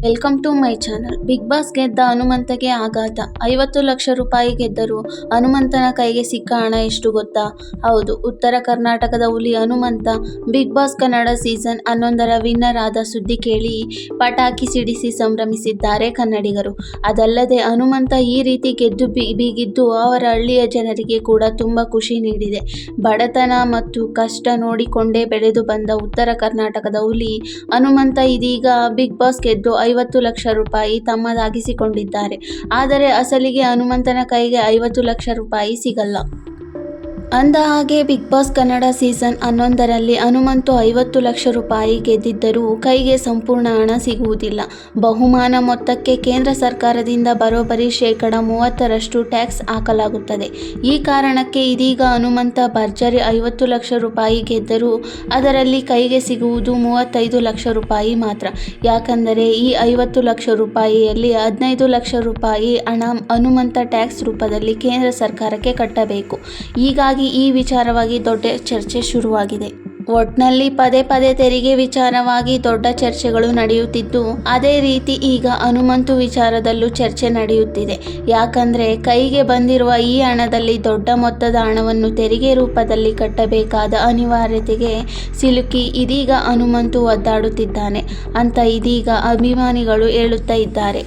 Welcome to my channel. Bigg Boss ಗೆದ್ದ ಹನುಮಂತಗೆ ಆಘಾತ. 50 ಲಕ್ಷ ರೂಪಾಯಿ ಗೆದ್ದರೂ ಹನುಮಂತನ ಕೈಗೆ ಸಿಕ್ಕ ಹಣ ಎಷ್ಟು ಗೊತ್ತಾ? ಹೌದು, ಉತ್ತರ ಕರ್ನಾಟಕದ ಹುಲಿ Hanumantha Bigg Boss Kannada season 11ರ ವಿನ್ನರ್ ಆದ ಸುದ್ದಿ ಕೇಳಿ ಪಟಾಕಿ ಸಿಡಿಸಿ ಸಂಭ್ರಮಿಸಿದ್ದಾರೆ ಕನ್ನಡಿಗರು. ಅದಲ್ಲದೆ ಹನುಮಂತ ಈ ರೀತಿ ಗೆದ್ದು ಬೀಗಿದ್ದು ಅವರ ಹಳ್ಳಿಯ ಜನರಿಗೆ ಕೂಡ ತುಂಬಾ ಖುಷಿ ನೀಡಿದೆ. ಬಡತನ ಮತ್ತು ಕಷ್ಟ ನೋಡಿಕೊಂಡೇ ಬೆಳೆದು ಬಂದ ಉತ್ತರ ಕರ್ನಾಟಕದ ಹುಲಿ ಹನುಮಂತ ಇದೀಗ ಬಿಗ್ ಬಾಸ್ ಗೆದ್ದು 50 ಲಕ್ಷ ರೂಪಾಯಿ ತಮ್ಮದಾಗಿಸಿಕೊಂಡಿದ್ದಾರೆ. ಆದರೆ ಅಸಲಿಗೆ ಹನುಮಂತನ ಕೈಗೆ 50 ಲಕ್ಷ ರೂಪಾಯಿ ಸಿಗಲ್ಲ. ಅಂದಹಾಗೆ ಬಿಗ್ ಬಾಸ್ ಕನ್ನಡ ಸೀಸನ್ 11ರಲ್ಲಿ ಹನುಮಂತು 50 ಲಕ್ಷ ರೂಪಾಯಿ ಗೆದ್ದಿದ್ದರೂ ಕೈಗೆ ಸಂಪೂರ್ಣ ಹಣ ಸಿಗುವುದಿಲ್ಲ. ಬಹುಮಾನ ಮೊತ್ತಕ್ಕೆ ಕೇಂದ್ರ ಸರ್ಕಾರದಿಂದ ಬರೋಬ್ಬರಿ ಶೇಕಡಾ 30ರಷ್ಟು ಟ್ಯಾಕ್ಸ್ ಹಾಕಲಾಗುತ್ತದೆ. ಈ ಕಾರಣಕ್ಕೆ ಇದೀಗ ಹನುಮಂತ ಭರ್ಜರಿ 50 ಲಕ್ಷ ರೂಪಾಯಿ ಗೆದ್ದರೂ ಅದರಲ್ಲಿ ಕೈಗೆ ಸಿಗುವುದು 35 ಲಕ್ಷ ರೂಪಾಯಿ ಮಾತ್ರ. ಯಾಕಂದರೆ ಈ 50 ಲಕ್ಷ ರೂಪಾಯಿಯಲ್ಲಿ 15 ಲಕ್ಷ ರೂಪಾಯಿ ಹಣ ಹನುಮಂತ ಟ್ಯಾಕ್ಸ್ ರೂಪದಲ್ಲಿ ಕೇಂದ್ರ ಸರ್ಕಾರಕ್ಕೆ ಕಟ್ಟಬೇಕು. ಹೀಗಾಗಿ ಈ ವಿಚಾರವಾಗಿ ದೊಡ್ಡ ಚರ್ಚೆ ಶುರುವಾಗಿದೆ. ಒಟ್ನಲ್ಲಿ ಪದೇ ಪದೇ ತೆರಿಗೆ ವಿಚಾರವಾಗಿ ದೊಡ್ಡ ಚರ್ಚೆಗಳು ನಡೆಯುತ್ತಿದ್ದು, ಅದೇ ರೀತಿ ಈಗ ಹನುಮಂತು ವಿಚಾರದಲ್ಲೂ ಚರ್ಚೆ ನಡೆಯುತ್ತಿದೆ. ಯಾಕಂದ್ರೆ ಕೈಗೆ ಬಂದಿರುವ ಈ ಹಣದಲ್ಲಿ ದೊಡ್ಡ ಮೊತ್ತದ ಹಣವನ್ನು ತೆರಿಗೆ ರೂಪದಲ್ಲಿ ಕಟ್ಟಬೇಕಾದ ಅನಿವಾರ್ಯತೆಗೆ ಸಿಲುಕಿ ಇದೀಗ ಹನುಮಂತು ಒದ್ದಾಡುತ್ತಿದ್ದಾನೆ ಅಂತ ಇದೀಗ ಅಭಿಮಾನಿಗಳು ಹೇಳುತ್ತಾ ಇದ್ದಾರೆ.